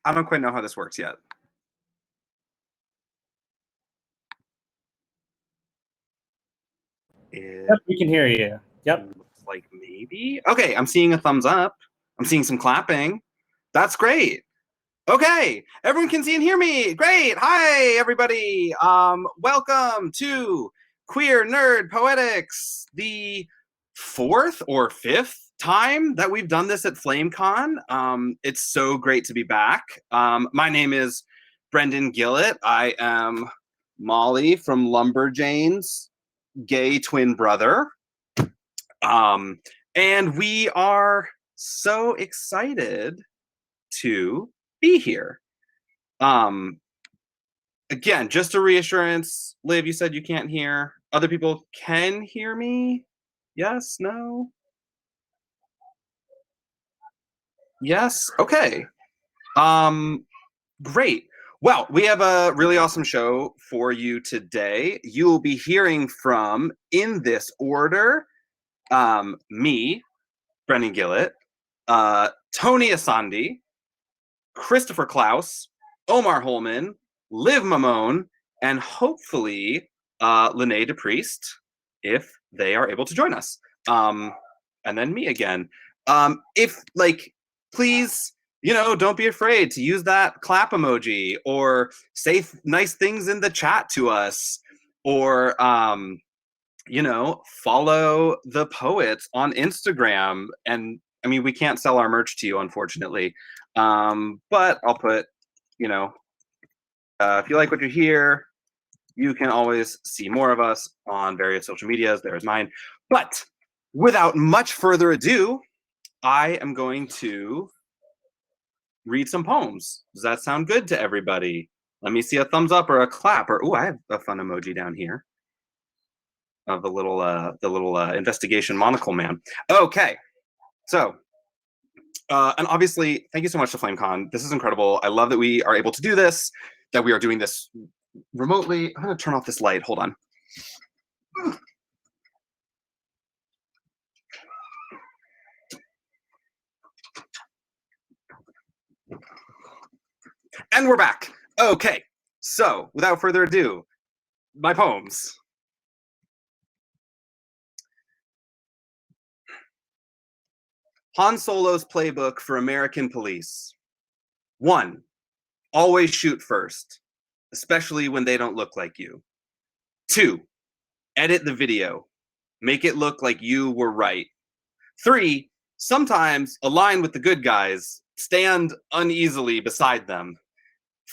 I don't quite know how this works yet. Yep, we can hear you. Yep. Looks like maybe. Okay, I'm seeing a thumbs up. I'm seeing some clapping. That's great. Okay, everyone can see and hear me. Great. Hi, everybody. Welcome to Queer Nerd Poetics, the fourth or fifth time that we've done this at FlameCon. It's so great to be back. My name is Brendan Gillett. I am Molly from Lumberjane's gay twin brother. And we are so excited to be here. Again, just a reassurance. Liv, you said you can't hear. Other people can hear me? Yes? No? Yes? Okay. Great. Well, we have a really awesome show for you today. You will be hearing from, in this order, me, Brendan Gillett, Tony Assande, Christopher Klaus, Omar Holmon, Liv Mammone, and hopefully Lene DePriest, if they are able to join us. And then me again. Please, don't be afraid to use that clap emoji or say nice things in the chat to us, or follow the poets on Instagram. And I mean, we can't sell our merch to you, unfortunately. But I'll put, if you like what you hear, you can always see more of us on various social medias. There's mine. But without much further ado, I am going to read some poems. Does that sound good to everybody? Let me see a thumbs up or a clap, or, I have a fun emoji down here of the little investigation monocle man. Okay, so and obviously, thank you so much to FlameCon. This is incredible. I love that we are able to do this, that we are doing this remotely. I'm gonna turn off this light. Hold on. And we're back. Okay, so without further ado, my poems. Han Solo's playbook for American police. 1. Always shoot first, especially when they don't look like you. 2. Edit the video. Make it look like you were right. 3. Sometimes align with the good guys. Stand uneasily beside them.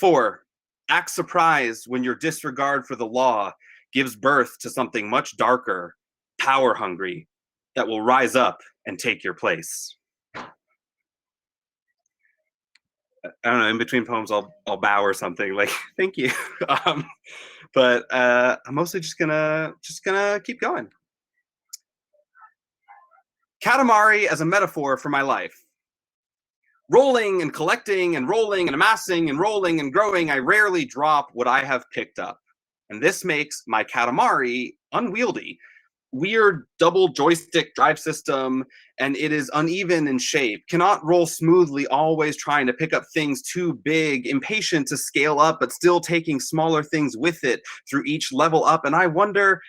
4. Act surprised when your disregard for the law gives birth to something much darker, power-hungry, that will rise up and take your place. I don't know, in between poems I'll bow or something, like, thank you. But I'm mostly just gonna keep going. Katamari as a metaphor for my life. Rolling and collecting and rolling and amassing and rolling and growing, I rarely drop what I have picked up. And this makes my Katamari unwieldy. Weird double joystick drive system, and it is uneven in shape, cannot roll smoothly, always trying to pick up things too big, impatient to scale up, but still taking smaller things with it through each level up. And I wonder,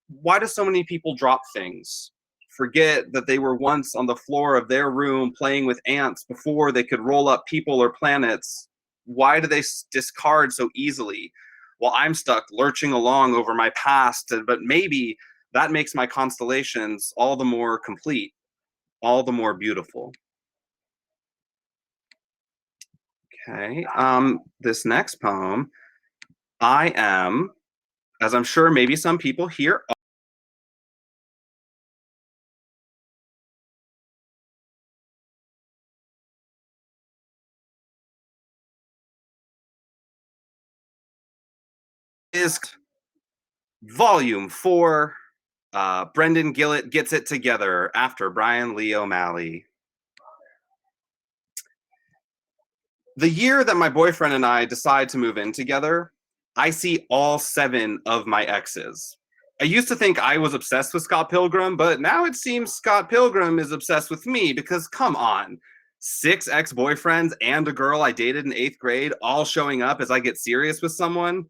why do so many people drop things? Forget that they were once on the floor of their room playing with ants before they could roll up people or planets. Why do they discard so easily? Well, I'm stuck lurching along over my past, but maybe that makes my constellations all the more complete, all the more beautiful. Okay, this next poem, I am, as I'm sure maybe some people here is Volume 4, Brendan Gillett Gets It Together, after Brian Lee O'Malley. The year that my boyfriend and I decide to move in together, I see all 7 of my exes. I used to think I was obsessed with Scott Pilgrim, but now it seems Scott Pilgrim is obsessed with me because, come on, 6 ex-boyfriends and a girl I dated in 8th grade all showing up as I get serious with someone.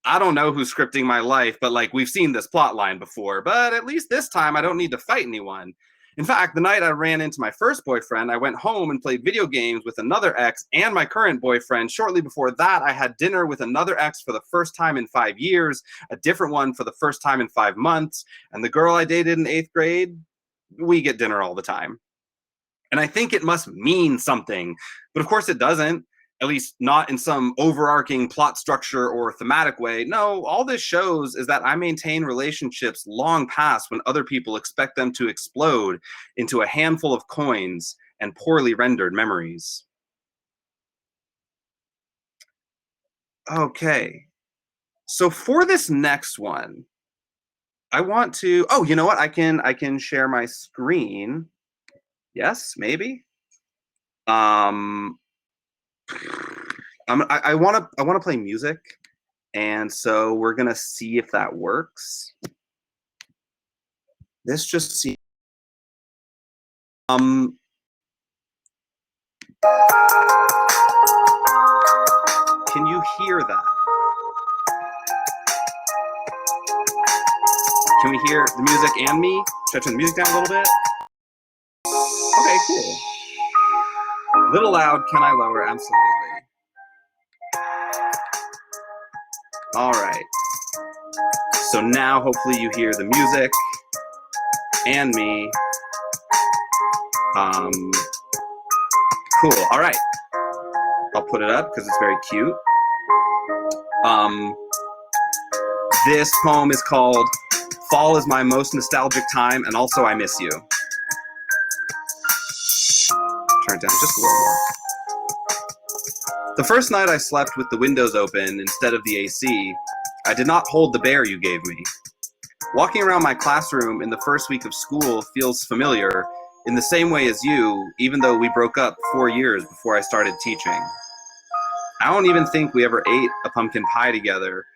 I don't know who's scripting my life, but like we've seen this plot line before, but at least this time I don't need to fight anyone. In fact, the night I ran into my first boyfriend, I went home and played video games with another ex and my current boyfriend. Shortly before that, I had dinner with another ex for the first time in 5 years, a different one for the first time in 5 months, and the girl I dated in 8th grade, we get dinner all the time. And I think it must mean something, but of course it doesn't. At least not in some overarching plot structure or thematic way. No, all this shows is that I maintain relationships long past when other people expect them to explode into a handful of coins and poorly rendered memories. Okay, so for this next one, I want to, oh, you know what? I can share my screen. Yes, maybe. I want to play music, and so we're gonna see if that works. This just see. Can you hear that? Can we hear the music and me? Should I turn the music down a little bit? Okay, cool. Little loud, can I lower? Absolutely. All right. So now hopefully you hear the music and me. Cool. All right. I'll put it up because it's very cute. This poem is called Fall is My Most Nostalgic Time, and also I Miss You. Turn it down just a little more. The first night I slept with the windows open instead of the AC, I did not hold the bear you gave me. Walking around my classroom in the first week of school feels familiar in the same way as you, even though we broke up 4 years before I started teaching. I don't even think we ever ate a pumpkin pie together,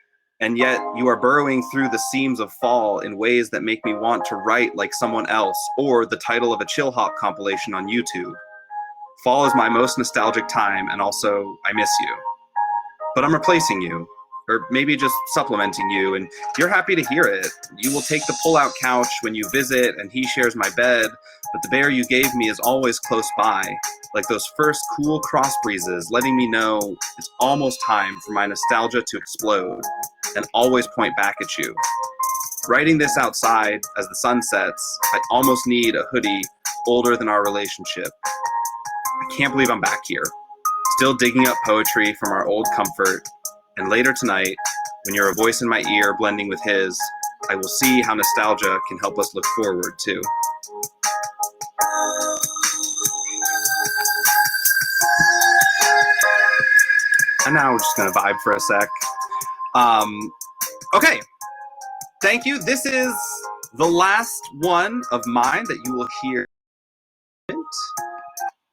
and yet you are burrowing through the seams of fall in ways that make me want to write like someone else or the title of a chill hop compilation on YouTube. Fall is my most nostalgic time, and also I miss you. But I'm replacing you, or maybe just supplementing you, and you're happy to hear it. You will take the pull-out couch when you visit, and he shares my bed, but the bear you gave me is always close by, like those first cool cross breezes, letting me know it's almost time for my nostalgia to explode, and always point back at you. Writing this outside as the sun sets, I almost need a hoodie older than our relationship. I can't believe I'm back here, still digging up poetry from our old comfort, and later tonight, when you're a voice in my ear blending with his, I will see how nostalgia can help us look forward too. And now we're just gonna vibe for a sec. Okay, thank you. This is the last one of mine that you will hear.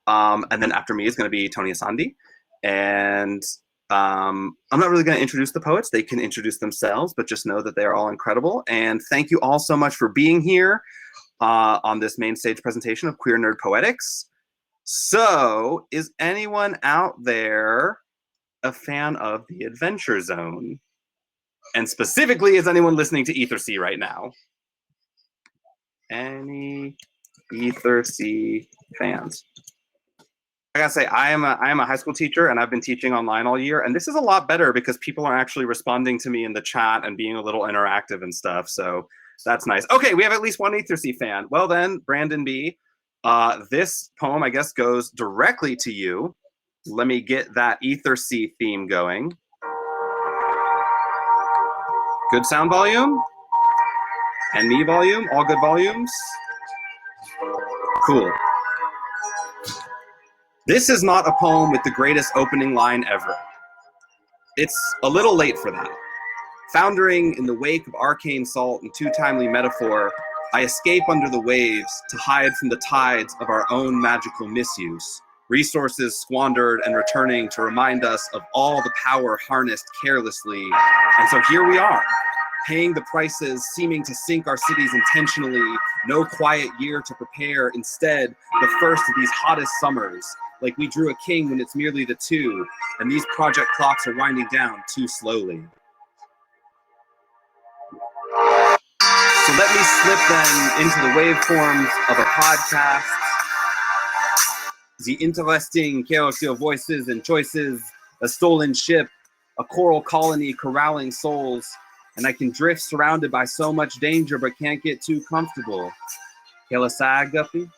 And then after me is gonna be Tony Assande. And I'm not really going to introduce the poets. They can introduce themselves, but just know that they are all incredible. And thank you all so much for being here on this main stage presentation of Queer Nerd Poetics. So, is anyone out there a fan of the Adventure Zone? And specifically, is anyone listening to Ether C right now? Any Ether C fans? I gotta say, I am a high school teacher, and I've been teaching online all year, and this is a lot better because people are actually responding to me in the chat and being a little interactive and stuff, so that's nice. Okay, we have at least one Ether C fan. Well then, Brandon B, this poem, I guess, goes directly to you. Let me get that Ether C theme going. Good sound volume? And me volume? All good volumes? Cool. This is not a poem with the greatest opening line ever. It's a little late for that. Foundering in the wake of arcane salt and too timely metaphor, I escape under the waves to hide from the tides of our own magical misuse, resources squandered and returning to remind us of all the power harnessed carelessly. And so here we are, paying the prices, seeming to sink our cities intentionally, No quiet year to prepare, instead, the first of these hottest summers. Like we drew a king when it's merely the two, and these project clocks are winding down too slowly. So let me slip then into the waveforms of a podcast. The interesting character voices and choices, a stolen ship, a coral colony corralling souls, and I can drift surrounded by so much danger but can't get too comfortable. Kelasag, Guppy?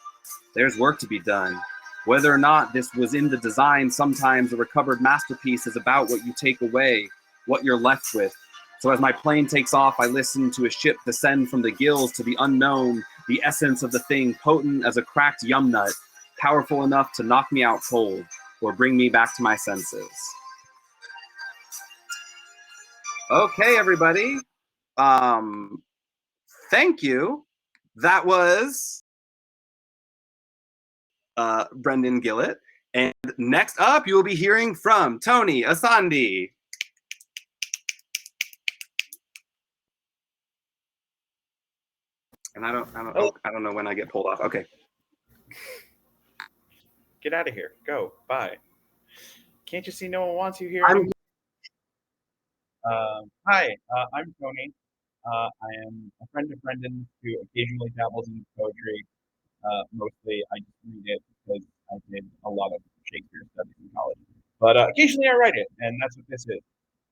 There's work to be done. Whether or not this was in the design, sometimes a recovered masterpiece is about what you take away, what you're left with. So as my plane takes off, I listen to a ship descend from the gills to the unknown, the essence of the thing potent as a cracked yum nut, powerful enough to knock me out cold or bring me back to my senses. Okay, everybody. Thank you. That was Brendan Gillett. And next up, you will be hearing from Tony Assande. And I don't know when I get pulled off. Okay. Get out of here. Go. Bye. Can't you see no one wants you here? Hi, I'm Tony. I am a friend of Brendan who occasionally dabbles in poetry. Mostly I just read it because I did a lot of Shakespeare studies in college. But occasionally I write it, and that's what this is.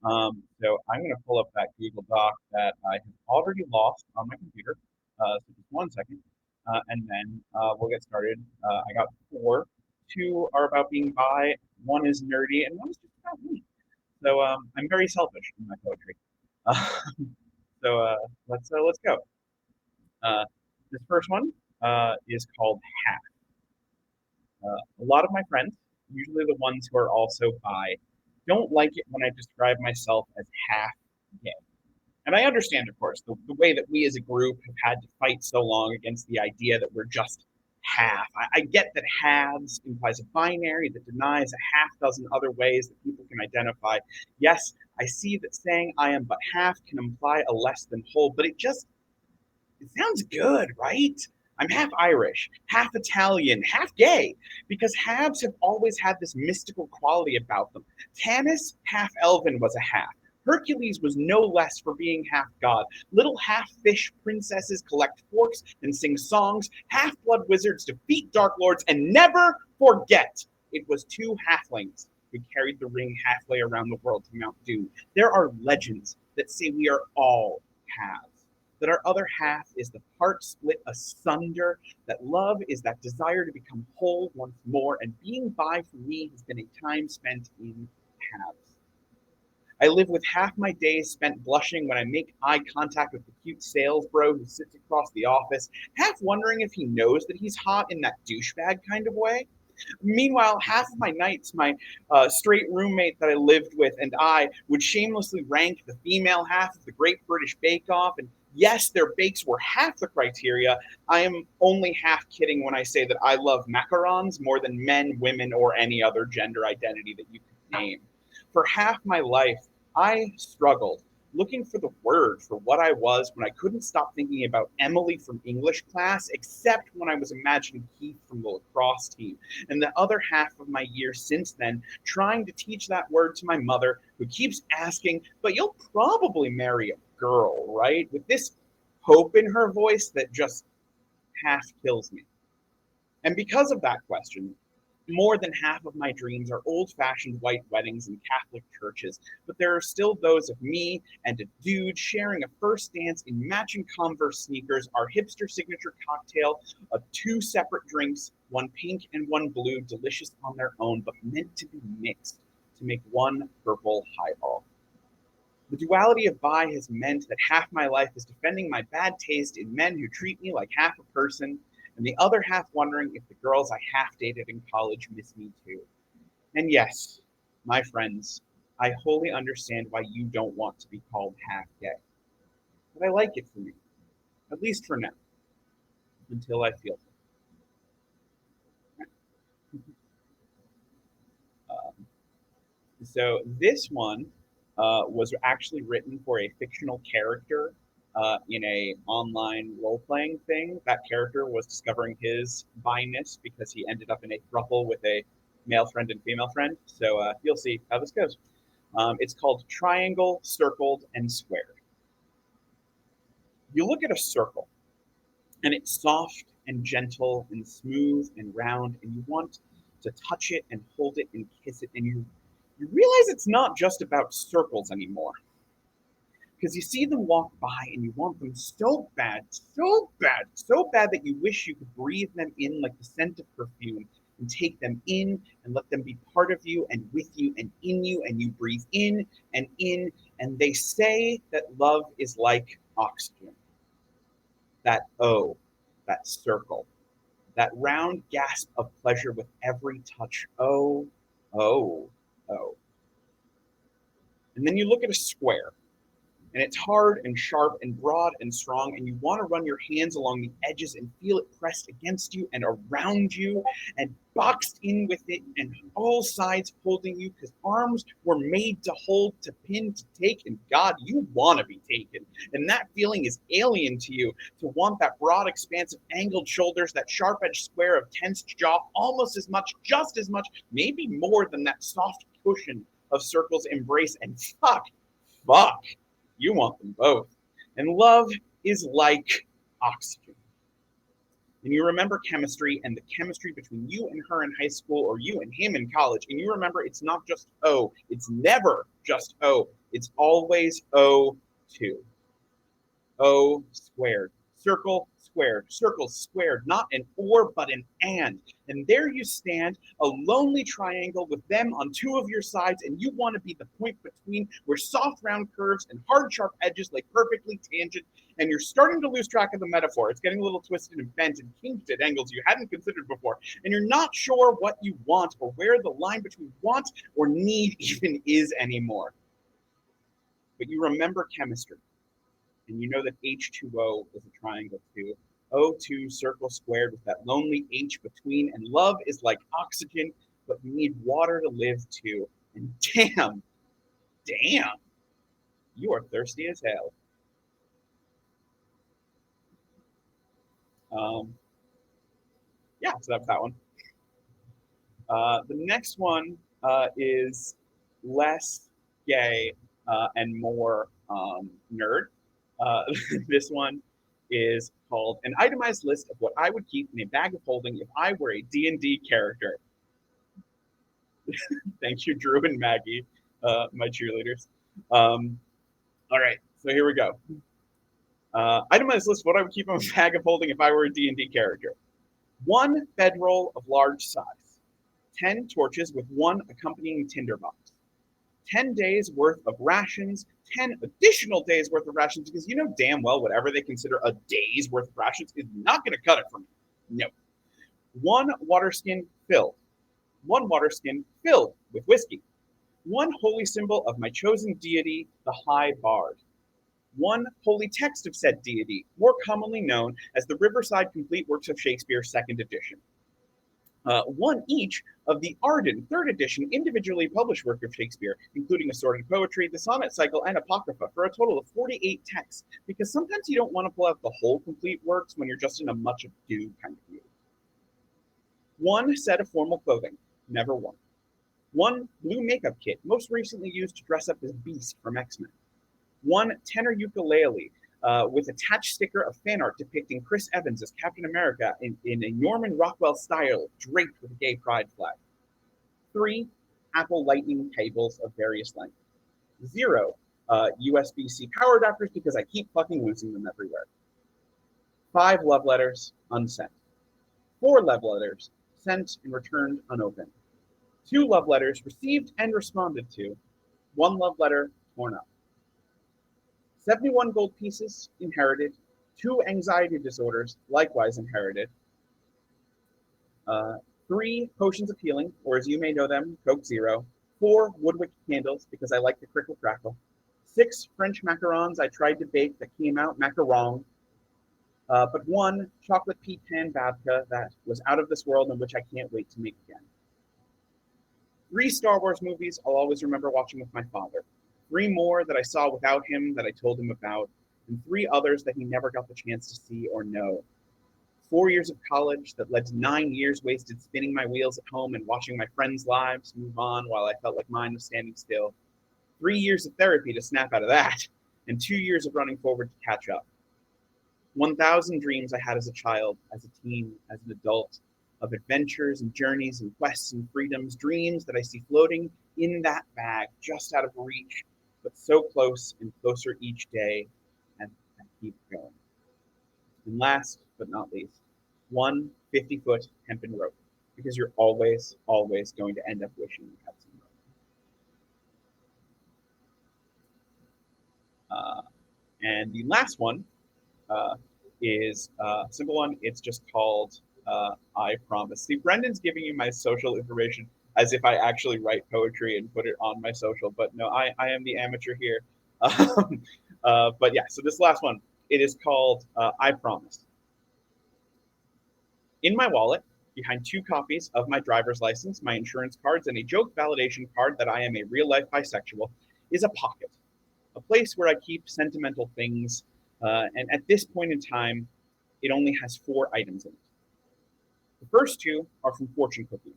So I'm going to pull up that Google Doc that I have already lost on my computer. So just 1 second, and then we'll get started. I got 4. 2 are about being bi, 1 is nerdy, and 1 is just about me. So I'm very selfish in my poetry. So let's go. This first one is called Half. A lot of my friends, usually the ones who are also bi, don't like it when I describe myself as half gay. And I understand, of course, the way that we as a group have had to fight so long against the idea that we're just half. I get that halves implies a binary that denies a half dozen other ways that people can identify. Yes, I see that saying I am but half can imply a less than whole, but it sounds good, right? I'm half Irish, half Italian, half gay, because halves have always had this mystical quality about them. Tanis, half elven, was a half. Hercules was no less for being half god. Little half-fish princesses collect forks and sing songs. Half-blood wizards defeat dark lords, and never forget it was 2 halflings who carried the ring halfway around the world to Mount Doom. There are legends that say we are all halves, that our other half is the part split asunder, that love is that desire to become whole once more, and being bi for me has been a time spent in halves. I live with half my days spent blushing when I make eye contact with the cute sales bro who sits across the office, half wondering if he knows that he's hot in that douchebag kind of way. Meanwhile, half of my nights, my straight roommate that I lived with and I would shamelessly rank the female half of the Great British Bake Off, and yes, their bakes were half the criteria. I am only half kidding when I say that I love macarons more than men, women, or any other gender identity that you could name. For half my life, I struggled looking for the word for what I was when I couldn't stop thinking about Emily from English class, except when I was imagining Keith from the lacrosse team. And the other half of my year since then, trying to teach that word to my mother, who keeps asking, but you'll probably marry a girl, right? With this hope in her voice that just half kills me. And because of that question, more than half of my dreams are old-fashioned white weddings in Catholic churches, but there are still those of me and a dude sharing a first dance in matching Converse sneakers, our hipster signature cocktail of 2 separate drinks, one pink and one blue, delicious on their own, but meant to be mixed to make one purple highball. The duality of bi has meant that half my life is defending my bad taste in men who treat me like half a person, and the other half wondering if the girls I half dated in college miss me too. And yes, my friends, I wholly understand why you don't want to be called half gay. But I like it for me, at least for now, until I feel it. So this one was actually written for a fictional character in a online role-playing thing. That character was discovering his bi-ness because he ended up in a throuple with a male friend and female friend. So you'll see how this goes. It's called Triangle, Circled, and Squared. You look at a circle, and it's soft and gentle and smooth and round, and you want to touch it and hold it and kiss it, and you realize it's not just about circles anymore. Because you see them walk by and you want them so bad, so bad, so bad that you wish you could breathe them in like the scent of perfume and take them in and let them be part of you and with you and in you, and you breathe in. And they say that love is like oxygen. That O, that circle, that round gasp of pleasure with every touch. Oh, oh, oh. And then you look at a square, and it's hard and sharp and broad and strong, and you want to run your hands along the edges and feel it pressed against you and around you and boxed in with it, and all sides holding you, because arms were made to hold, to pin, to take, and God, you want to be taken. And that feeling is alien to you, to want that broad expanse of angled shoulders, that sharp-edged square of tensed jaw, almost as much, just as much, maybe more than that soft cushion of circles embrace, and fuck, you want them both. And love is like oxygen. And you remember chemistry and the chemistry between you and her in high school, or you and him in college. And you remember it's not just O. It's never just O. It's always O2. O squared. Circle squared. Circle squared. Not an or, but an and. And there you stand, a lonely triangle with them on two of your sides, and you want to be the point between, where soft round curves and hard sharp edges lay perfectly tangent, and you're starting to lose track of the metaphor. It's getting a little twisted and bent and kinked at angles you hadn't considered before, and you're not sure what you want or where the line between want or need even is anymore. But you remember chemistry, and you know that H2O is a triangle too. O2 circle squared with that lonely H between, and love is like oxygen, but you need water to live too. And damn, you are thirsty as hell. Yeah, so that's that one. The next one is less gay and more nerd. This one is called An Itemized List of What I Would Keep in a Bag of Holding If I Were a D&D Character. Thank you, Drew and Maggie, my cheerleaders. All right, so here we go. Itemized list of what I would keep in a bag of holding if I were a D&D character. 1 bedroll of large size. 10 torches with 1 accompanying tinderbox. 10 days worth of rations, 10 additional days worth of rations, because you know damn well whatever they consider a day's worth of rations is not going to cut it for me. No. 1 water skin filled. 1 water skin filled with whiskey. 1 holy symbol of my chosen deity, the High Bard. 1 holy text of said deity, more commonly known as the Riverside Complete Works of Shakespeare 2nd edition. 1 each of the Arden 3rd edition individually published work of Shakespeare, including assorted poetry, the sonnet cycle, and apocrypha, for a total of 48 texts, because sometimes you don't want to pull out the whole complete works when you're just in a much ado kind of mood. 1 set of formal clothing, never worn. 1 blue makeup kit, most recently used to dress up as Beast from X-Men. 1 tenor ukulele, with attached sticker of fan art depicting Chris Evans as Captain America in a Norman Rockwell style, draped with a gay pride flag. 3 Apple Lightning cables of various lengths. 0 USB-C power adapters, because I keep fucking losing them everywhere. 5 love letters, unsent. 4 love letters, sent and returned unopened. 2 love letters, received and responded to. 1 love letter, torn up. 71 gold pieces, inherited. 2 anxiety disorders, likewise inherited. 3 potions of healing, or as you may know them, Coke Zero. 4 woodwick candles, because I like the crickle crackle. 6 French macarons I tried to bake that came out macaron. But 1 chocolate pecan babka that was out of this world and which I can't wait to make again. 3 Star Wars movies I'll always remember watching with my father. 3 more that I saw without him that I told him about. and 3 others that he never got the chance to see or know. 4 years of college that led to 9 years wasted spinning my wheels at home and watching my friends' lives move on while I felt like mine was standing still. 3 years of therapy to snap out of that, and 2 years of running forward to catch up. 1,000 dreams I had as a child, as a teen, as an adult, of adventures and journeys and quests and freedoms, dreams that I see floating in that bag, just out of reach, but so close and closer each day, and I keep going. And last but not least, one 50-foot hempen rope, because you're always, always going to end up wishing you had some rope. And the last one is a simple one. It's just called I Promise. See, Brendan's giving you my social information as if I actually write poetry and put it on my social, but no, I am the amateur here. But yeah, so this last one, it is called I Promise. In my wallet, behind 2 copies of my driver's license, my insurance cards, and a joke validation card that I am a real-life bisexual, is a pocket, a place where I keep sentimental things, and at this point in time, it only has 4 items in it. The first 2 are from fortune cookies.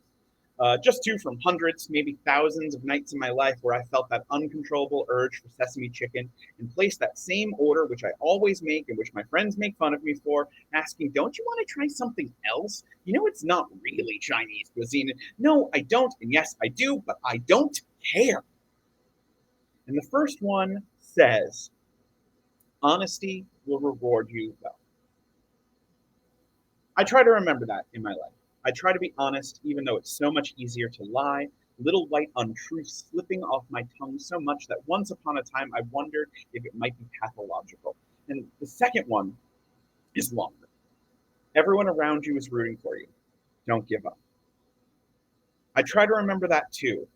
Just 2 from hundreds, maybe thousands of nights in my life where I felt that uncontrollable urge for sesame chicken and placed that same order, which I always make and which my friends make fun of me for, asking, don't you want to try something else? You know, it's not really Chinese cuisine. No, I don't. And yes, I do, but I don't care. And the first one says, honesty will reward you well. I try to remember that in my life. I try to be honest, even though it's so much easier to lie. Little white untruths slipping off my tongue so much that once upon a time I wondered if it might be pathological. And the second one is longer. Everyone around you is rooting for you. Don't give up. I try to remember that too,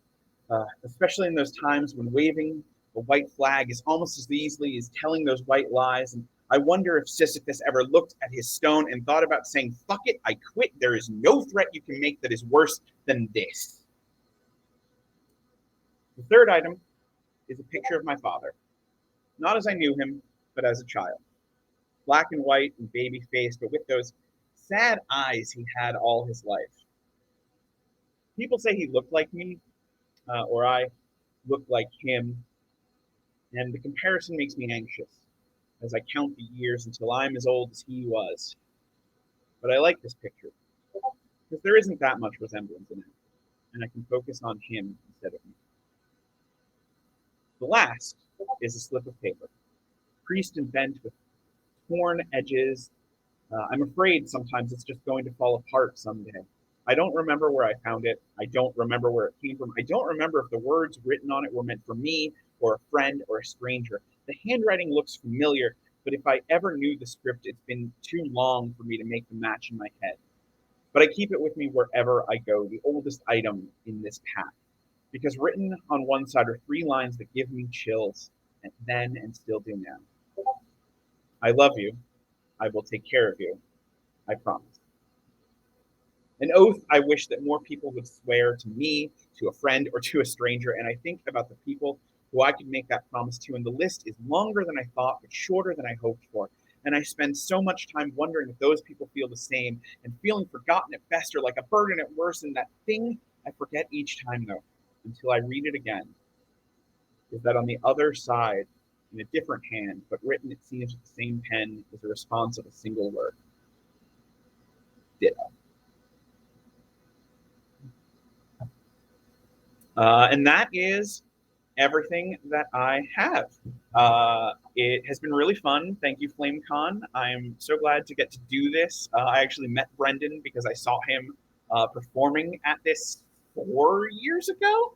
especially in those times when waving the white flag is almost as easily as telling those white lies. And I wonder if Sisyphus ever looked at his stone and thought about saying, fuck it, I quit. There is no threat you can make that is worse than this. The third item is a picture of my father. Not as I knew him, but as a child. Black and white and baby-faced, but with those sad eyes he had all his life. People say he looked like me, or I looked like him, and the comparison makes me anxious as I count the years until I'm as old as he was. But I like this picture, because there isn't that much resemblance in it, and I can focus on him instead of me. The last is a slip of paper, creased and bent with torn edges. I'm afraid sometimes it's just going to fall apart someday. I don't remember where I found it. I don't remember where it came from. I don't remember if the words written on it were meant for me or a friend or a stranger. The handwriting looks familiar, but if I ever knew the script, it's been too long for me to make the match in my head. But I keep it with me wherever I go, the oldest item in this pack. Because written on one side are 3 lines that give me chills, and then and still do now. I love you. I will take care of you. I promise. An oath I wish that more people would swear to me, to a friend, or to a stranger, and I think about the people who I could make that promise to, and the list is longer than I thought, but shorter than I hoped for. And I spend so much time wondering if those people feel the same, and feeling forgotten at best or like a burden at worst, and that thing I forget each time, though, until I read it again, is that on the other side, in a different hand, but written, it seems, with the same pen, is a response of a single word. Ditto. And that is everything that I have. It has been really fun. Thank you, FlameCon. I'm so glad to get to do this. I actually met Brendan because I saw him performing at this 4 years ago.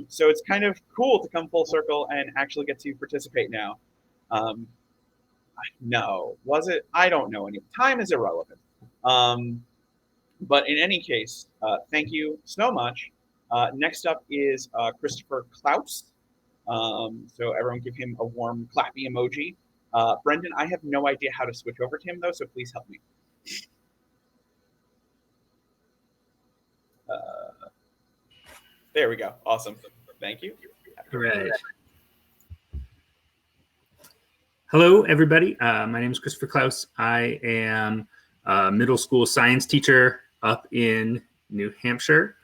So it's kind of cool to come full circle and actually get to participate now. No, was it? I don't know. Time is irrelevant. But in any case, thank you so much. Next up is Christopher Klaus. So everyone give him a warm clappy emoji. Brendan, I have no idea how to switch over to him though, so please help me. There we go. Awesome. Thank you. Right. Hello, everybody. My name is Christopher Klaus. I am a middle school science teacher up in New Hampshire.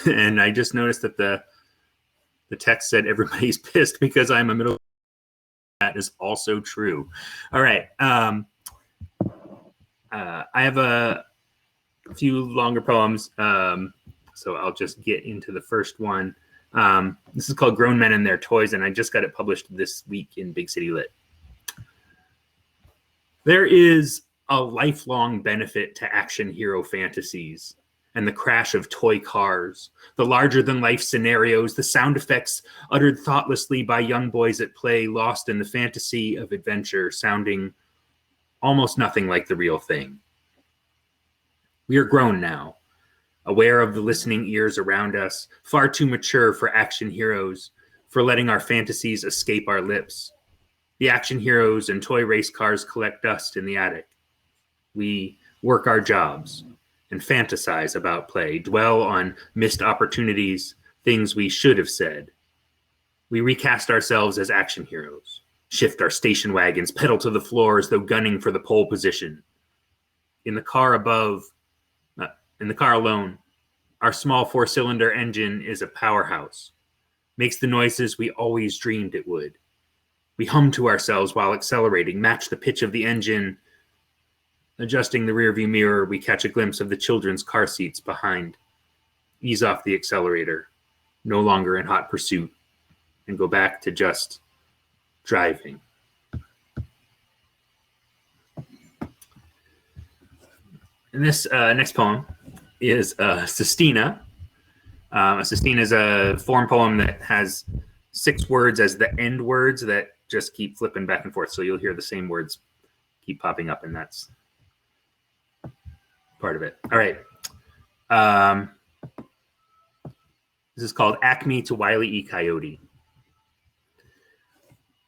And I just noticed that the text said everybody's pissed because I'm a middle. That is also true. All right. I have a few longer poems. So I'll just get into the first one. This is called Grown Men and Their Toys, and I just got it published this week in Big City Lit. There is a lifelong benefit to action hero fantasies and the crash of toy cars, the larger-than-life scenarios, the sound effects uttered thoughtlessly by young boys at play, lost in the fantasy of adventure, sounding almost nothing like the real thing. We are grown now, aware of the listening ears around us, far too mature for action heroes, for letting our fantasies escape our lips. The action heroes and toy race cars collect dust in the attic. We work our jobs and fantasize about play, dwell on missed opportunities, things we should have said. We recast ourselves as action heroes, shift our station wagons, pedal to the floor as though gunning for the pole position. In the car alone, our small 4-cylinder engine is a powerhouse, makes the noises we always dreamed it would. We hum to ourselves while accelerating, match the pitch of the engine. Adjusting the rearview mirror, we catch a glimpse of the children's car seats behind. Ease off the accelerator, no longer in hot pursuit, and go back to just driving. And this next poem is Sestina. Sestina is a form poem that has 6 words as the end words that just keep flipping back and forth. So you'll hear the same words keep popping up, and that's part of it. All right. This is called Acme to Wile E. Coyote.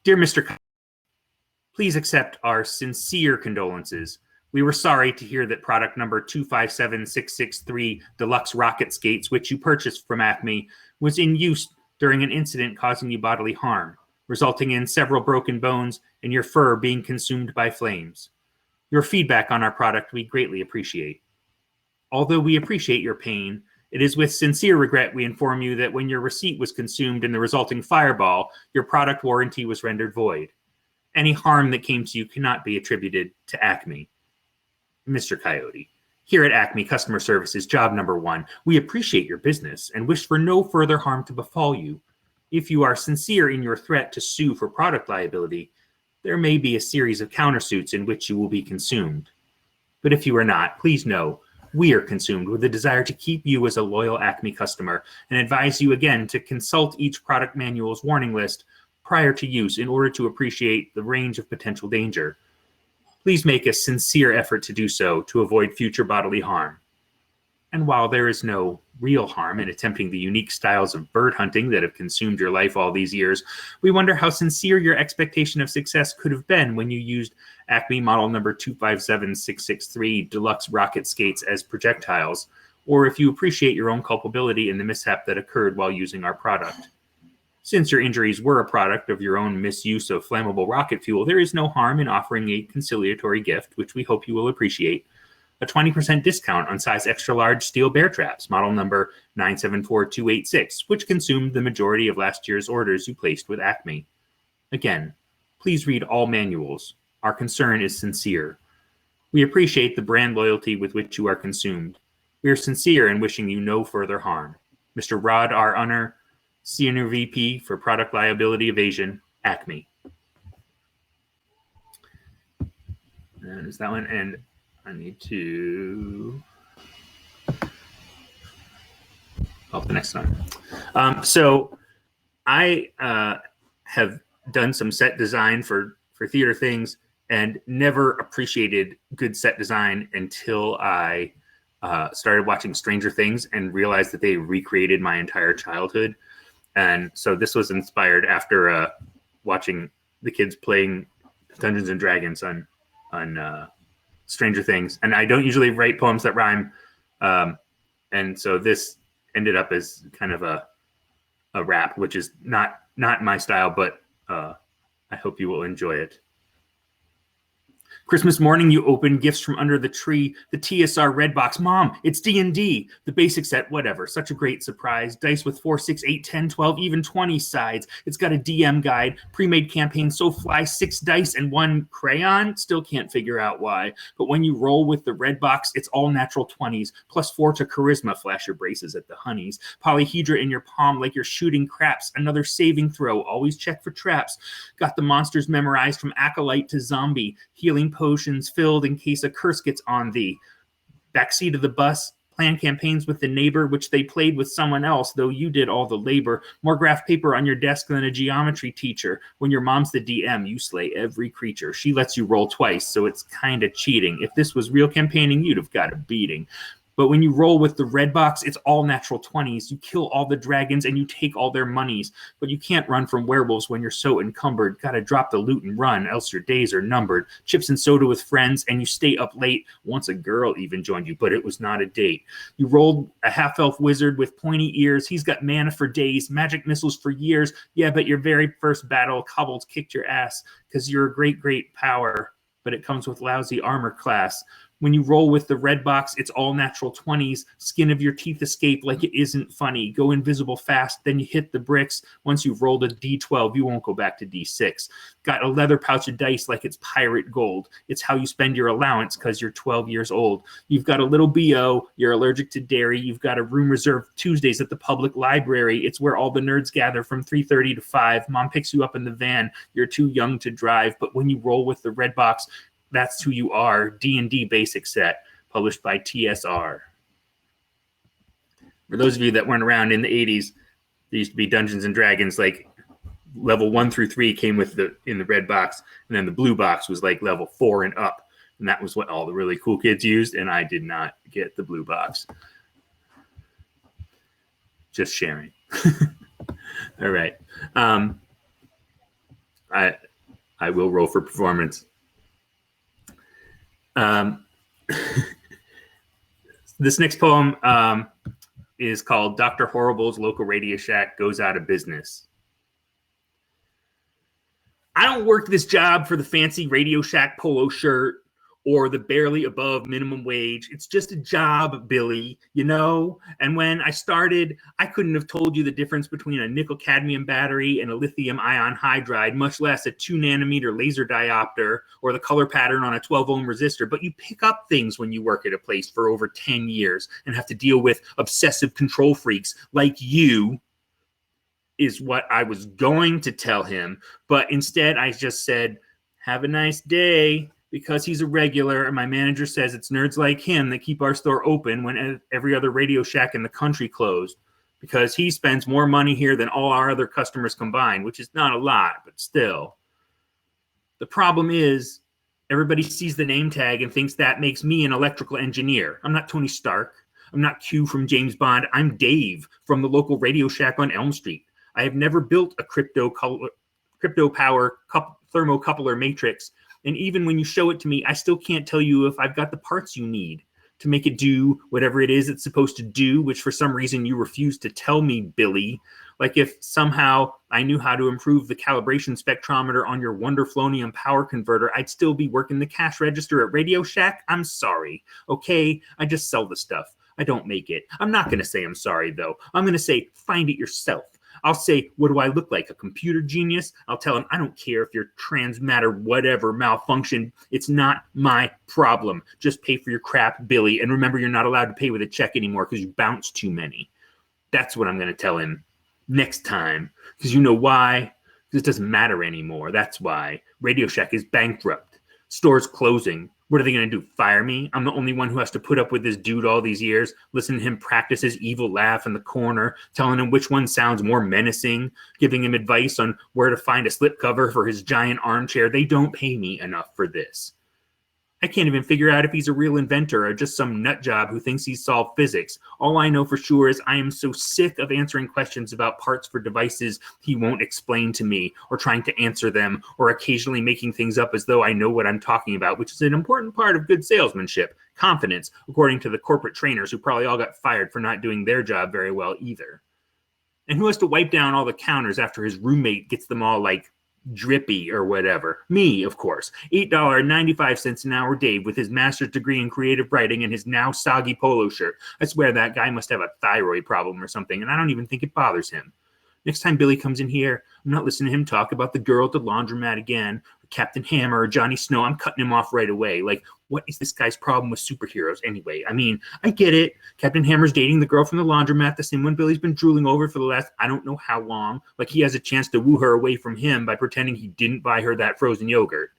Dear Mr. Coyote, please accept our sincere condolences. We were sorry to hear that product number 257663 Deluxe Rocket Skates, which you purchased from Acme, was in use during an incident causing you bodily harm, resulting in several broken bones and your fur being consumed by flames. Your feedback on our product we greatly appreciate. Although we appreciate your pain, it is with sincere regret we inform you that when your receipt was consumed in the resulting fireball, your product warranty was rendered void. Any harm that came to you cannot be attributed to Acme. Mr. Coyote, here at Acme Customer Service is job number 1. We appreciate your business and wish for no further harm to befall you. If you are sincere in your threat to sue for product liability, there may be a series of countersuits in which you will be consumed. But if you are not, please know we are consumed with the desire to keep you as a loyal Acme customer and advise you again to consult each product manual's warning list prior to use in order to appreciate the range of potential danger. Please make a sincere effort to do so to avoid future bodily harm. And while there is no real harm in attempting the unique styles of bird hunting that have consumed your life all these years, we wonder how sincere your expectation of success could have been when you used Acme model number 257663 Deluxe Rocket Skates as projectiles, or if you appreciate your own culpability in the mishap that occurred while using our product. Since your injuries were a product of your own misuse of flammable rocket fuel, there is no harm in offering a conciliatory gift, which we hope you will appreciate. A 20% discount on size extra large steel bear traps, model number 974286, which consumed the majority of last year's orders you placed with Acme. Again, please read all manuals. Our concern is sincere. We appreciate the brand loyalty with which you are consumed. We are sincere in wishing you no further harm. Mr. Rod R. Unner, Senior VP for Product Liability Evasion, Acme. And is that one? And I need to the next one. So I have done some set design for theater things and never appreciated good set design until I started watching Stranger Things and realized that they recreated my entire childhood. And so this was inspired after watching the kids playing Dungeons and Dragons on Stranger Things. And I don't usually write poems that rhyme. And so this ended up as kind of a rap, which is not my style, but I hope you will enjoy it. Christmas morning, you open gifts from under the tree. The TSR red box. Mom, it's D&D. The basic set, whatever. Such a great surprise. Dice with 4, 6, 8, 10, 12, even 20 sides. It's got a DM guide. Pre-made campaign so fly. 6 dice and 1 crayon. Still can't figure out why. But when you roll with the red box, it's all natural 20s. Plus 4 to charisma. Flash your braces at the honeys. Polyhedra in your palm like you're shooting craps. Another saving throw. Always check for traps. Got the monsters memorized from acolyte to zombie. Healing potions filled in case a curse gets on thee. Backseat of the bus, plan campaigns with the neighbor, which they played with someone else, though you did all the labor. More graph paper on your desk than a geometry teacher. When your mom's the DM, you slay every creature. She lets you roll twice, so it's kind of cheating. If this was real campaigning, you'd have got a beating. But when you roll with the red box, it's all natural 20s. You kill all the dragons and you take all their monies. But you can't run from werewolves when you're so encumbered. Gotta drop the loot and run, else your days are numbered. Chips and soda with friends and you stay up late. Once a girl even joined you, but it was not a date. You rolled a half-elf wizard with pointy ears. He's got mana for days, magic missiles for years. Yeah, but your very first battle, kobolds kicked your ass because you're a great power, but it comes with lousy armor class. When you roll with the red box, it's all natural 20s. Skin of your teeth escape like it isn't funny. Go invisible fast, then you hit the bricks. Once you've rolled a D12, you won't go back to D6. Got a leather pouch of dice like it's pirate gold. It's how you spend your allowance because you're 12 years old. You've got a little BO. You're allergic to dairy. You've got a room reserved Tuesdays at the public library. It's where all the nerds gather from 3:30 to 5. Mom picks you up in the van. You're too young to drive. But when you roll with the red box, that's who you are. D&D basic set, published by TSR. For those of you that weren't around in the 80s, there used to be Dungeons and Dragons, like level 1 through 3 came with in the red box, and then the blue box was like level 4 and up. And that was what all the really cool kids used, and I did not get the blue box. Just sharing. All right. I will roll for performance. This next poem is called Dr. Horrible's Local Radio Shack Goes Out of Business. I don't work this job for the fancy Radio Shack polo shirt or the barely above minimum wage. It's just a job, Billy, you know? And when I started, I couldn't have told you the difference between a nickel cadmium battery and a lithium ion hydride, much less a 2 nanometer laser diopter or the color pattern on a 12 ohm resistor. But you pick up things when you work at a place for over 10 years and have to deal with obsessive control freaks like you, is what I was going to tell him. But instead, I just said, have a nice day. Because he's a regular, and my manager says it's nerds like him that keep our store open when every other Radio Shack in the country closed. Because he spends more money here than all our other customers combined, which is not a lot, but still. The problem is, everybody sees the name tag and thinks that makes me an electrical engineer. I'm not Tony Stark. I'm not Q from James Bond. I'm Dave from the local Radio Shack on Elm Street. I have never built a crypto power thermocoupler matrix. And even when you show it to me, I still can't tell you if I've got the parts you need to make it do whatever it is it's supposed to do, which for some reason you refuse to tell me, Billy. Like if somehow I knew how to improve the calibration spectrometer on your Wonderflonium power converter, I'd still be working the cash register at Radio Shack. I'm sorry. Okay, I just sell the stuff. I don't make it. I'm not going to say I'm sorry, though. I'm going to say find it yourself. I'll say, what do I look like? A computer genius? I'll tell him, I don't care if your transmatter whatever malfunctioned. It's not my problem. Just pay for your crap, Billy. And remember, you're not allowed to pay with a check anymore because you bounced too many. That's what I'm going to tell him next time. Because you know why? Because it doesn't matter anymore. That's why. Radio Shack is bankrupt. Store's closing. What are they going to do? Fire me? I'm the only one who has to put up with this dude all these years, listen to him practice his evil laugh in the corner, telling him which one sounds more menacing, giving him advice on where to find a slipcover for his giant armchair. They don't pay me enough for this. I can't even figure out if he's a real inventor or just some nut job who thinks he's solved physics. All I know for sure is I am so sick of answering questions about parts for devices he won't explain to me, or trying to answer them, or occasionally making things up as though I know what I'm talking about, which is an important part of good salesmanship. Confidence, according to the corporate trainers who probably all got fired for not doing their job very well either. And who has to wipe down all the counters after his roommate gets them all, like, Drippy or whatever. Me, of course. $8.95 an hour Dave with his master's degree in creative writing and his now soggy polo shirt. I swear that guy must have a thyroid problem or something, and I don't even think it bothers him. Next time Billy comes in here, I'm not listening to him talk about the girl at the laundromat again, or Captain Hammer or Johnny Snow. I'm cutting him off right away. Like, what is this guy's problem with superheroes anyway? I mean, I get it. Captain Hammer's dating the girl from the laundromat, the same one Billy's been drooling over for the last I don't know how long. Like, he has a chance to woo her away from him by pretending he didn't buy her that frozen yogurt.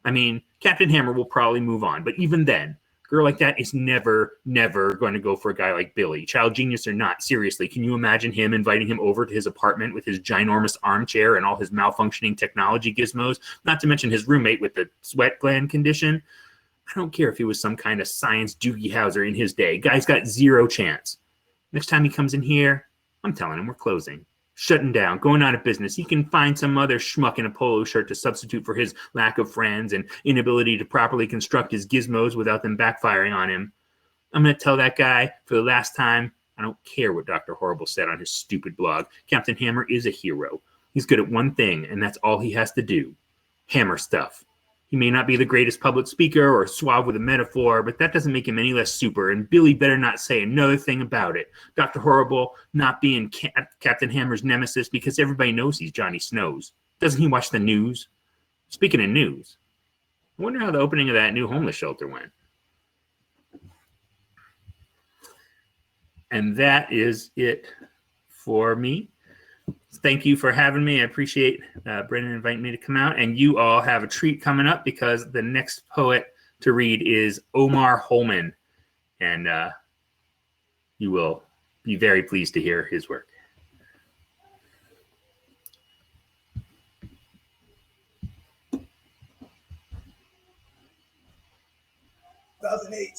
I mean, Captain Hammer will probably move on, but even then, girl like that is never going to go for a guy like Billy. Child genius or not, seriously, can you imagine him inviting him over to his apartment with his ginormous armchair and all his malfunctioning technology gizmos, not to mention his roommate with the sweat gland condition? I don't care if he was some kind of science Doogie Howser in his day. Guy's got zero chance. Next time he comes in here, I'm telling him we're closing. Shutting down, going out of business. He can find some other schmuck in a polo shirt to substitute for his lack of friends and inability to properly construct his gizmos without them backfiring on him. I'm going to tell that guy for the last time, I don't care what Dr. Horrible said on his stupid blog. Captain Hammer is a hero. He's good at one thing, and that's all he has to do. Hammer stuff. He may not be the greatest public speaker or suave with a metaphor, but that doesn't make him any less super, and Billy better not say another thing about it. Dr. Horrible not being Captain Hammer's nemesis because everybody knows he's Johnny Snow's. Doesn't he watch the news? Speaking of news, I wonder how the opening of that new homeless shelter went. And that is it for me. Thank you for having me. I appreciate Brendan inviting me to come out. And you all have a treat coming up because the next poet to read is Omar Holmon. And you will be very pleased to hear his work. Oh, me?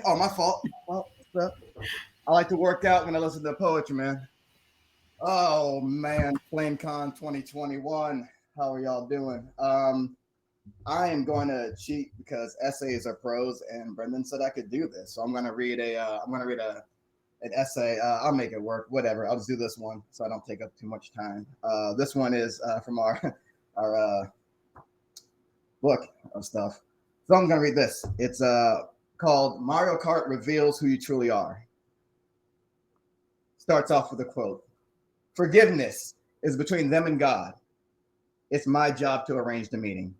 Oh, my fault. Well, I like to work out when I listen to poetry, man. Oh man, FlameCon 2021. How are y'all doing? I am going to cheat because essays are prose, and Brendan said I could do this, so I'm going to read an essay. I'll make it work. Whatever. I'll just do this one, so I don't take up too much time. This one is from our book of stuff. So I'm going to read this. It's called Mario Kart Reveals Who You Truly Are. Starts off with a quote. Forgiveness is between them and God. It's my job to arrange the meeting.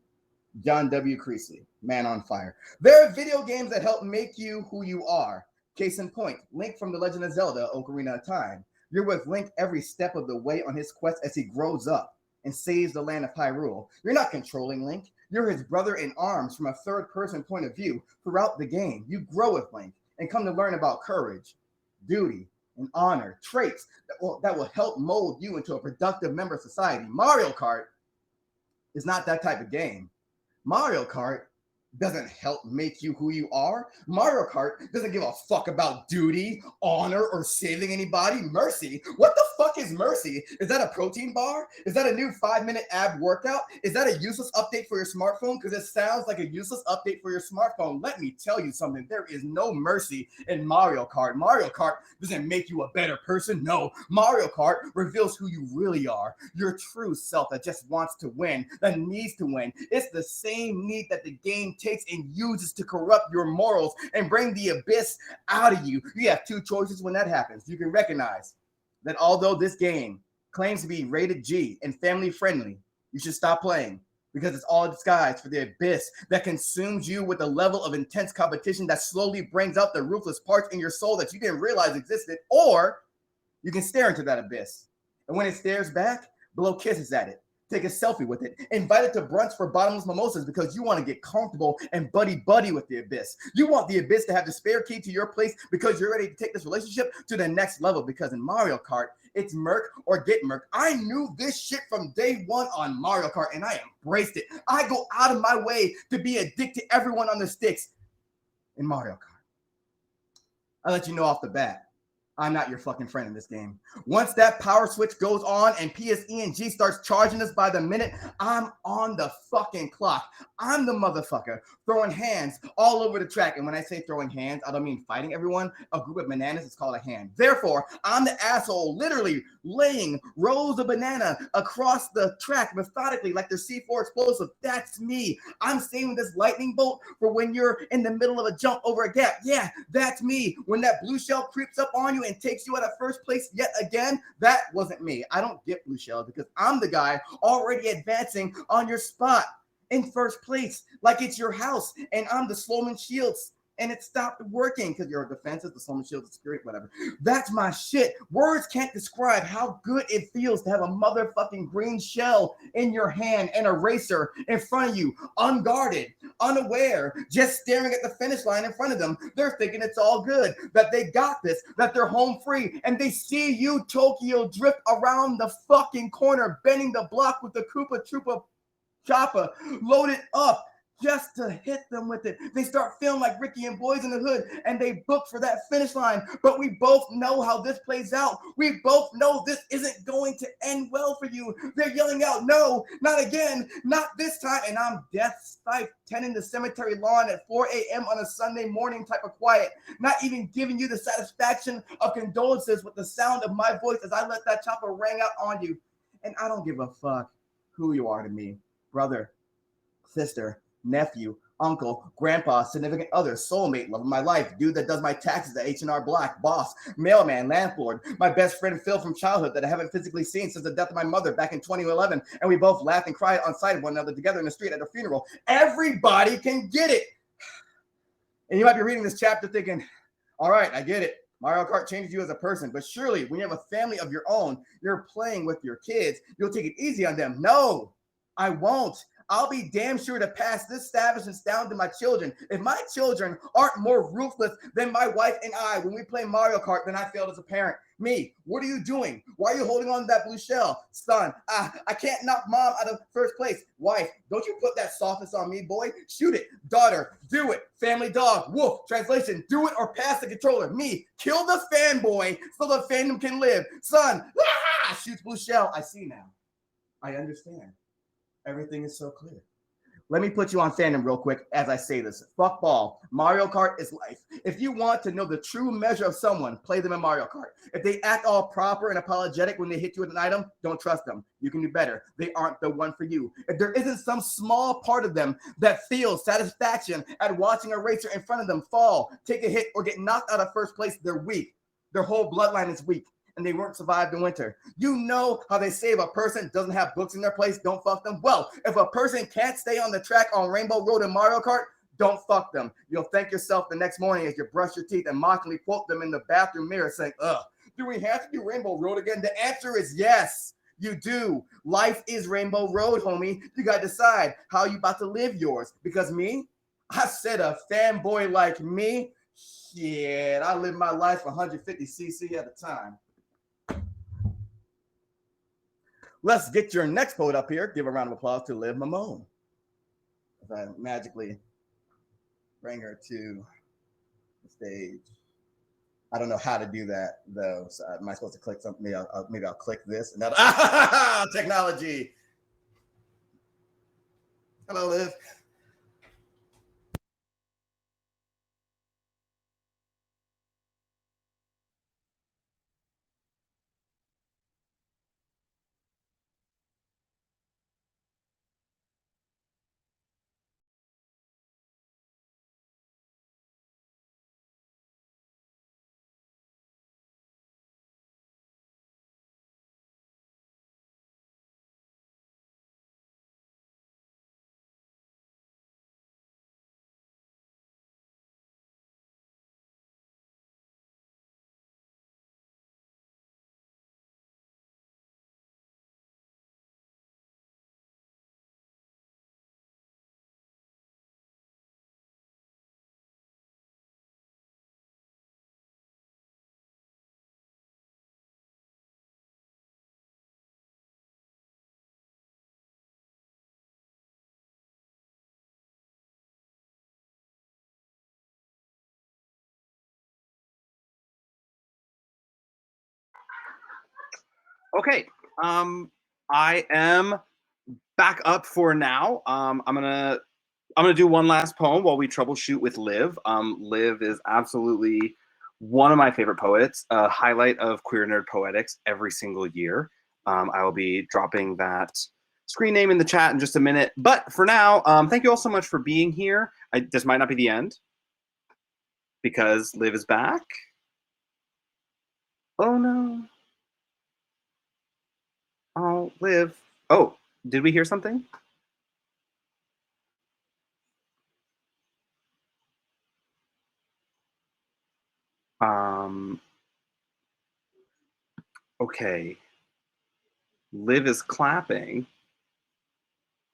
John W. Creasy, Man on Fire. There are video games that help make you who you are. Case in point, Link from The Legend of Zelda, Ocarina of Time. You're with Link every step of the way on his quest as he grows up and saves the land of Hyrule. You're not controlling Link. You're his brother in arms from a third-person point of view throughout the game. You grow with Link and come to learn about courage, duty, and honor, traits that will help mold you into a productive member of society. Mario Kart is not that type of game. Mario Kart doesn't help make you who you are. Mario Kart doesn't give a fuck about duty, honor, or saving anybody. Mercy? What the fuck is mercy? Is that a protein bar? Is that a new 5-minute ab workout? Is that a useless update for your smartphone? Because it sounds like a useless update for your smartphone. Let me tell you something. There is no mercy in Mario Kart. Mario Kart doesn't make you a better person. No, Mario Kart reveals who you really are. Your true self that just wants to win, that needs to win. It's the same need that the game takes and uses to corrupt your morals and bring the abyss out of you. You have two choices when that happens. You can recognize that although this game claims to be rated G and family friendly, you should stop playing because it's all disguised for the abyss that consumes you with a level of intense competition that slowly brings out the ruthless parts in your soul that you didn't realize existed. Or you can stare into that abyss, and when it stares back, blow kisses at it. Take a selfie with it. Invite it to brunch for bottomless mimosas because you want to get comfortable and buddy-buddy with the abyss. You want the abyss to have the spare key to your place because you're ready to take this relationship to the next level. Because in Mario Kart, it's murk or get murk. I knew this shit from day one on Mario Kart, and I embraced it. I go out of my way to be a dick to everyone on the sticks in Mario Kart. I let you know off the bat, I'm not your fucking friend in this game. Once that power switch goes on and PSE&G starts charging us by the minute, I'm on the fucking clock. I'm the motherfucker throwing hands all over the track. And when I say throwing hands, I don't mean fighting everyone. A group of bananas is called a hand. Therefore, I'm the asshole literally laying rows of banana across the track methodically like they're C4 explosive. That's me. I'm saving this lightning bolt for when you're in the middle of a jump over a gap. Yeah, that's me. When that blue shell creeps up on you and takes you out of first place yet again, that wasn't me. I don't get blue shells because I'm the guy already advancing on your spot in first place, like it's your house, and I'm the Sloman Shields, and it stopped working because your defense is the Sloman Shields of security, whatever. That's my shit. Words can't describe how good it feels to have a motherfucking green shell in your hand and a racer in front of you, unguarded, unaware, just staring at the finish line in front of them. They're thinking it's all good, that they got this, that they're home free, and they see you Tokyo drift around the fucking corner, bending the block with the Koopa Troopa chopper loaded up just to hit them with it. They start feeling like Ricky and Boys in the Hood, and they book for that finish line. But we both know how this plays out. We both know this isn't going to end well for you. They're yelling out, no, not again, not this time. And I'm death type tending the cemetery lawn at 4 a.m. on a Sunday morning type of quiet, not even giving you the satisfaction of condolences with the sound of my voice as I let that chopper ring out on you. And I don't give a fuck who you are to me. Brother, sister, nephew, uncle, grandpa, significant other, soulmate, love of my life, dude that does my taxes at H&R Block, boss, mailman, landlord, my best friend Phil from childhood that I haven't physically seen since the death of my mother back in 2011, and we both laughed and cried on sight of one another together in the street at a funeral. Everybody can get it. And you might be reading this chapter thinking, all right, I get it. Mario Kart changes you as a person, but surely when you have a family of your own, you're playing with your kids, you'll take it easy on them. No, I won't. I'll be damn sure to pass this savageness down to my children. If my children aren't more ruthless than my wife and I when we play Mario Kart, then I failed as a parent. Me, what are you doing? Why are you holding on to that blue shell? Son, I can't knock mom out of first place. Wife, don't you put that softness on me, boy. Shoot it. Daughter, do it. Family dog, wolf, translation, do it or pass the controller. Me, kill the fanboy so the fandom can live. Son, shoots blue shell. I see now. I understand. Everything is so clear. Let me put you on fandom real quick as I say this. Fuck ball. Mario Kart is life. If you want to know the true measure of someone, play them in Mario Kart. If they act all proper and apologetic when they hit you with an item, don't trust them. You can do better. They aren't the one for you. If there isn't some small part of them that feels satisfaction at watching a racer in front of them fall, take a hit, or get knocked out of first place, they're weak. Their whole bloodline is weak. And they weren't survived the winter. You know how they say if a person doesn't have books in their place, don't fuck them? Well, if a person can't stay on the track on Rainbow Road in Mario Kart, don't fuck them. You'll thank yourself the next morning as you brush your teeth and mockingly quote them in the bathroom mirror saying, ugh, do we have to do Rainbow Road again? The answer is yes, you do. Life is Rainbow Road, homie. You got to decide how you about to live yours. Because me, I said a fanboy like me, shit, I live my life 150cc at a time. Let's get your next poet up here. Give a round of applause to Liv Mammone. As I magically bring her to the stage. I don't know how to do that though. So am I supposed to click something? Maybe I'll click this. And technology. Hello, Liv. Okay. I am back up for now. I'm gonna do one last poem while we troubleshoot with Liv. Liv is absolutely one of my favorite poets, a highlight of Queer Nerd Poetics every single year. I will be dropping that screen name in the chat in just a minute. But for now, thank you all so much for being here. This might not be the end because Liv is back. Oh no. Oh, Liv. Oh, did we hear something? Okay. Liv is clapping.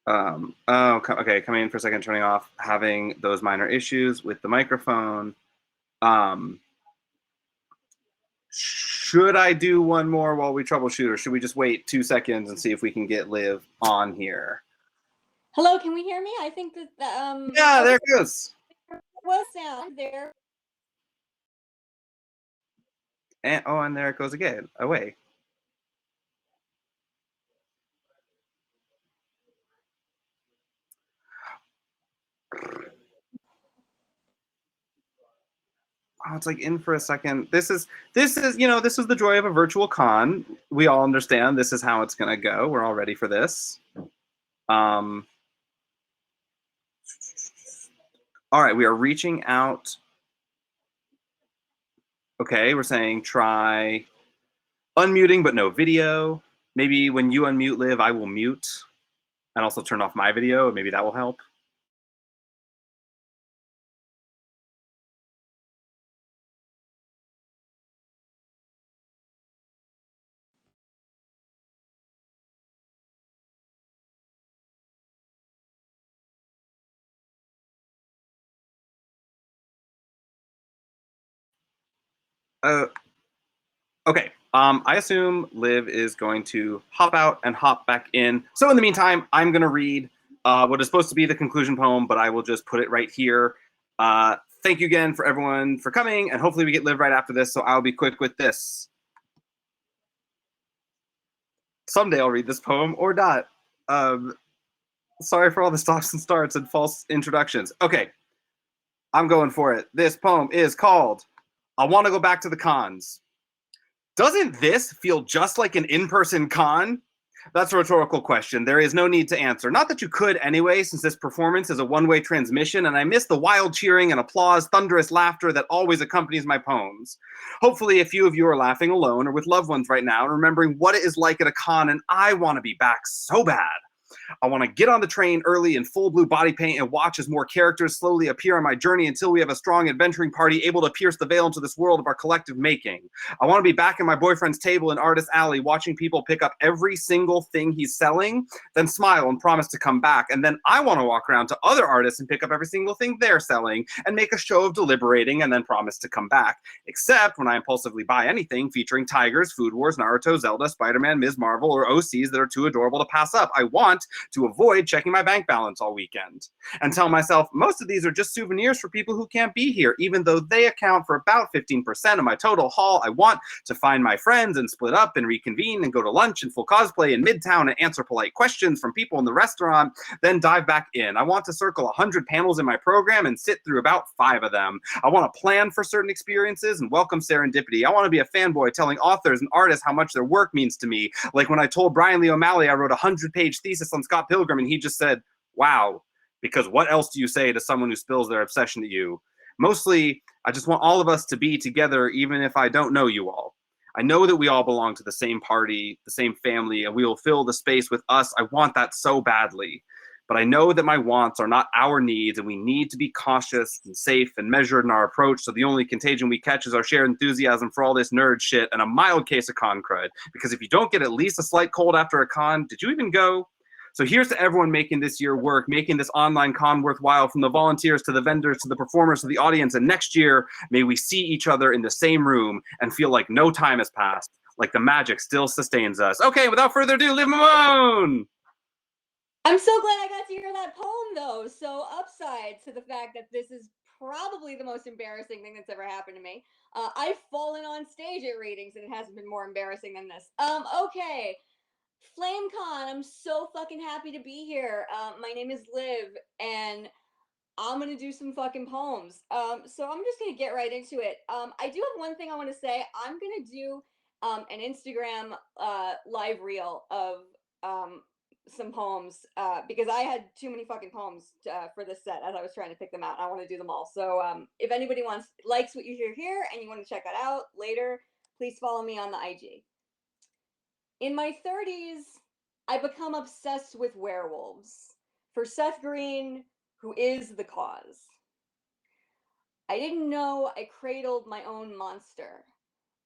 Okay, coming in for a second, turning off, having those minor issues with the microphone. Should I do one more while we troubleshoot, or should we just wait 2 seconds and see if we can get Liv on here? Hello, can we hear me? I think that yeah, there it goes. Was sound there. And there it goes again. Away. Oh, it's like in for a second. This is this is the joy of a virtual con. We all understand this is how it's gonna go. We're all ready for this. All right, we are reaching out. Okay, we're saying try unmuting but no video. Maybe when you unmute, Liv, I will mute and also turn off my video. Maybe that will help. Okay. I assume Liv is going to hop out and hop back in. So in the meantime, I'm going to read what is supposed to be the conclusion poem, but I will just put it right here. Thank you again for everyone for coming, and hopefully we get Liv right after this, so I'll be quick with this. Someday I'll read this poem or not. Sorry for all the stops and starts and false introductions. Okay, I'm going for it. This poem is called I Want to Go Back to the Cons. Doesn't this feel just like an in-person con? That's a rhetorical question. There is no need to answer. Not that you could anyway, since this performance is a one-way transmission, and I miss the wild cheering and applause, thunderous laughter that always accompanies my poems. Hopefully a few of you are laughing alone or with loved ones right now and remembering what it is like at a con, and I want to be back so bad. I want to get on the train early in full blue body paint and watch as more characters slowly appear on my journey until we have a strong adventuring party able to pierce the veil into this world of our collective making. I want to be back at my boyfriend's table in Artist Alley watching people pick up every single thing he's selling, then smile and promise to come back. And then I want to walk around to other artists and pick up every single thing they're selling and make a show of deliberating and then promise to come back. Except when I impulsively buy anything featuring tigers, Food Wars, Naruto, Zelda, Spider-Man, Ms. Marvel, or OCs that are too adorable to pass up. I want to avoid checking my bank balance all weekend and tell myself most of these are just souvenirs for people who can't be here, even though they account for about 15% of my total haul. I want to find my friends and split up and reconvene and go to lunch in full cosplay in Midtown and answer polite questions from people in the restaurant, then dive back in. I want to circle 100 panels in my program and sit through about 5 of them. I want to plan for certain experiences and welcome serendipity. I want to be a fanboy telling authors and artists how much their work means to me, like when I told Brian Lee O'Malley I wrote a 100-page thesis on Scott Pilgrim and he just said, wow, because what else do you say to someone who spills their obsession to you? Mostly, I just want all of us to be together even if I don't know you all. I know that we all belong to the same party, the same family, and we will fill the space with us. I want that so badly. But I know that my wants are not our needs, and we need to be cautious and safe and measured in our approach, so the only contagion we catch is our shared enthusiasm for all this nerd shit and a mild case of con crud. Because if you don't get at least a slight cold after a con, did you even go? So here's to everyone making this year work, making this online con worthwhile, from the volunteers to the vendors to the performers to the audience. And next year, may we see each other in the same room and feel like no time has passed, like the magic still sustains us. Okay, without further ado, Liv Mammone! I'm so glad I got to hear that poem, though. So upside to the fact that this is probably the most embarrassing thing that's ever happened to me. I've fallen on stage at readings and it hasn't been more embarrassing than this. Okay. FlameCon, I'm so fucking happy to be here. My name is Liv, and I'm gonna do some fucking poems. So I'm just gonna get right into it. I do have one thing I want to say. I'm gonna do an Instagram live reel of some poems because I had too many fucking poems for this set as I was trying to pick them out. I want to do them all. So if anybody likes what you hear here and you want to check that out later, please follow me on the IG. In my 30s, I become obsessed with werewolves. For Seth Green, who is the cause. I didn't know I cradled my own monster.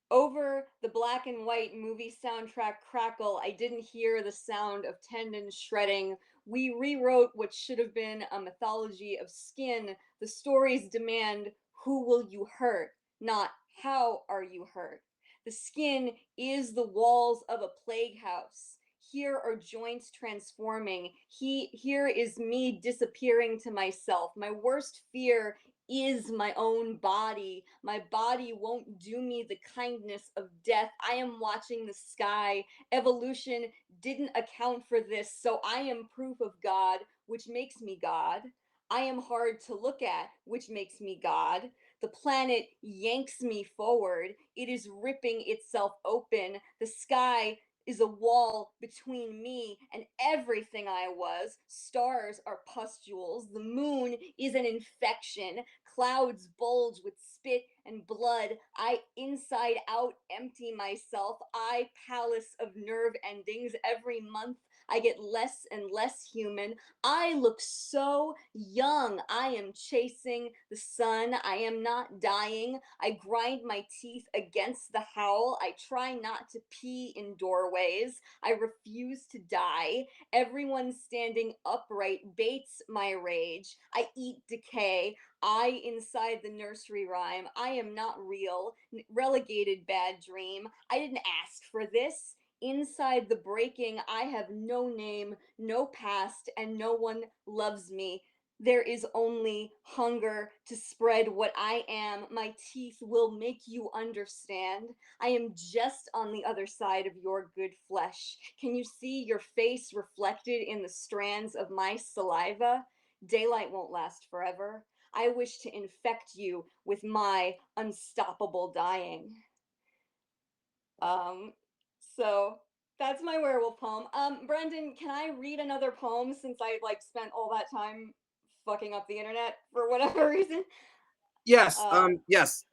Over the black and white movie soundtrack crackle, I didn't hear the sound of tendons shredding. We rewrote what should have been a mythology of skin. The stories demand, who will you hurt, not how are you hurt. The skin is the walls of a plague house. Here are joints transforming. Here is me disappearing to myself. My worst fear is my own body. My body won't do me the kindness of death. I am watching the sky. Evolution didn't account for this, so I am proof of God, which makes me God. I am hard to look at, which makes me God. The planet yanks me forward. It is ripping itself open. The sky is a wall between me and everything I was. Stars are pustules. The moon is an infection. Clouds bulge with spit and blood. I inside out empty myself. I palace of nerve endings. Every month I get less and less human. I look so young. I am chasing the sun. I am not dying. I grind my teeth against the howl. I try not to pee in doorways. I refuse to die. Everyone standing upright baits my rage. I eat decay. I inside the nursery rhyme. I am not real. Relegated bad dream. I didn't ask for this. Inside the breaking, I have no name, no past, and no one loves me. There is only hunger to spread what I am. My teeth will make you understand. I am just on the other side of your good flesh. Can you see your face reflected in the strands of my saliva? Daylight won't last forever. I wish to infect you with my unstoppable dying. So that's my werewolf poem. Brendan, can I read another poem since I spent all that time fucking up the internet for whatever reason? Yes. Yes.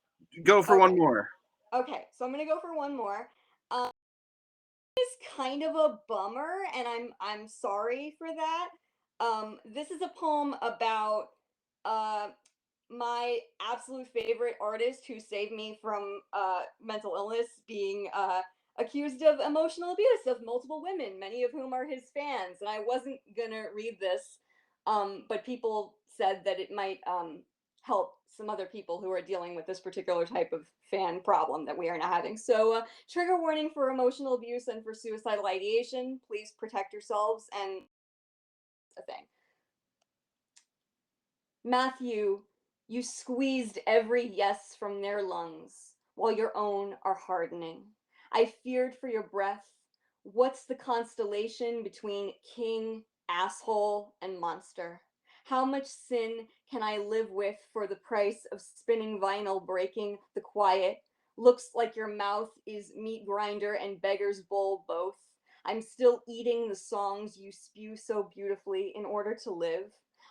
Go for one Okay. more. Okay, so I'm gonna go for one more. It's kind of a bummer, and I'm sorry for that. This is a poem about my absolute favorite artist who saved me from mental illness being accused of emotional abuse of multiple women, many of whom are his fans. And I wasn't gonna read this, but people said that it might help some other people who are dealing with this particular type of fan problem that we are now having. So trigger warning for emotional abuse and for suicidal ideation. Please protect yourselves, and a thing. Matthew, you squeezed every yes from their lungs while your own are hardening. I feared for your breath. What's the constellation between king, asshole, and monster? How much sin can I live with for the price of spinning vinyl breaking the quiet? Looks like your mouth is meat grinder and beggar's bowl both. I'm still eating the songs you spew so beautifully in order to live.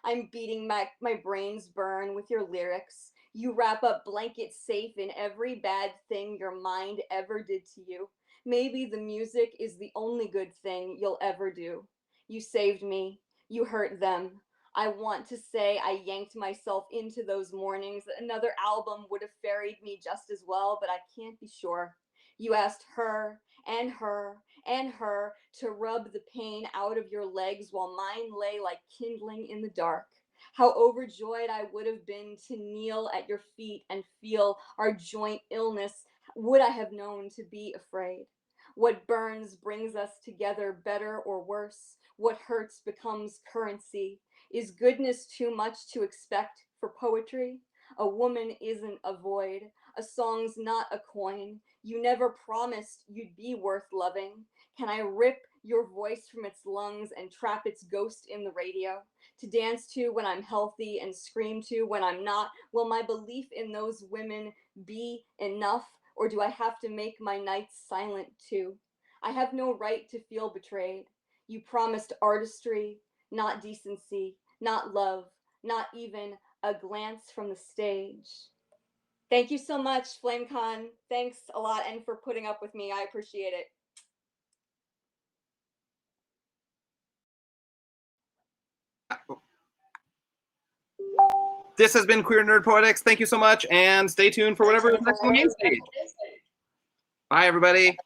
I'm beating my brains burn with your lyrics. You wrap up blanket safe in every bad thing your mind ever did to you. Maybe the music is the only good thing you'll ever do. You saved me. You hurt them. I want to say I yanked myself into those mornings. Another album would have ferried me just as well, but I can't be sure. You asked her and her and her to rub the pain out of your legs while mine lay like kindling in the dark. How overjoyed I would have been to kneel at your feet and feel our joint illness. Would I have known to be afraid? What burns brings us together, better or worse. What hurts becomes currency. Is goodness too much to expect for poetry? A woman isn't a void. A song's not a coin. You never promised you'd be worth loving. Can I rip your voice from its lungs and trap its ghost in the radio? To dance to when I'm healthy and scream to when I'm not? Will my belief in those women be enough? Or do I have to make my nights silent too? I have no right to feel betrayed. You promised artistry, not decency, not love, not even a glance from the stage. Thank you so much, FlameCon. Thanks a lot, and for putting up with me. I appreciate it. This has been Queer Nerd Poetics. Thank you so much, and stay tuned for whatever is next on the main stage. Bye, everybody.